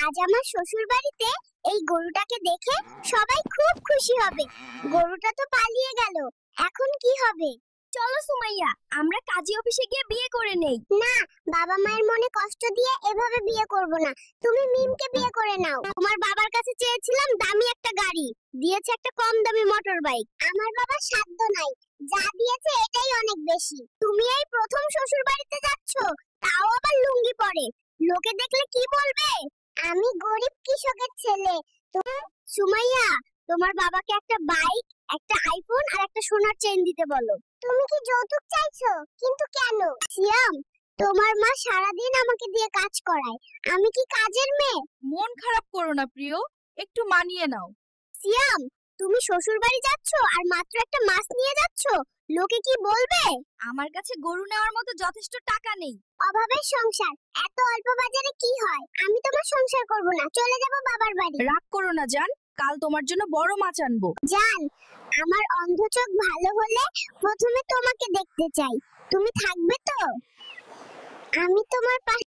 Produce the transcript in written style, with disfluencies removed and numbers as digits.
আজ আমার শ্বশুর বাড়িতে এই গরুটাকে দেখে সবাই খুব খুশি হবে। গরুটা তো পালিয়ে গেল, এখন কি হবে? চলো সুমাইয়া, আমরা কাজী অফিসে গিয়ে বিয়ে করে নেই। না, বাবা মায়ের মনে কষ্ট দিয়ে এভাবে বিয়ে করব না। তুমি মিমকে বিয়ে করে নাও। তোমার বাবার কাছে চেয়েছিলাম দামি একটা গাড়ি, দিয়েছে একটা কম দামি মোটর বাইক। আমার বাবার সাধ্য নাই, যা দিয়েছে এটাই অনেক বেশি। তুমি এই প্রথম শ্বশুর বাড়িতে যাচ্ছ, তাও আবার লুঙ্গি পরে। লোকে দেখলে কি বলবে? আমি গরিব কৃষকের ছেলে। তো সুমাইয়া, তোমার বাবাকে একটা বাইক, একটা আইফোন আর একটা সোনার চেইন দিতে বলো। তুমি কি যৌতুক চাইছো? কিন্তু কেন? সিয়াম, তোমার মা সারাদিন আমাকে দিয়ে কাজ করায়, আমি কি কাজের মেয়ে? মন খারাপ করো না প্রিয়, একটু মানিয়ে নাও। সিয়াম, তুমি শ্বশুর বাড়ি যাচ্ছ আর মাত্র একটা মাছ নিয়ে যাচ্ছ, লোকে কি বলবে? আমার কাছে গরু নেওয়ার মতো যথেষ্ট টাকা নেই। অভাবের সংসার, এত অল্প বাজারে কি হয়? আমি তোমার সংসার করব না, চলে যাব বাবার বাড়ি। রাগ করো না জান, কাল তোমার জন্য বড় মাছ আনবো। জান, আমার অন্ধ চোখ ভালো হলে প্রথমে তোমাকে দেখতে চাই। তুমি থাকবে তো? আমি তোমার পাশে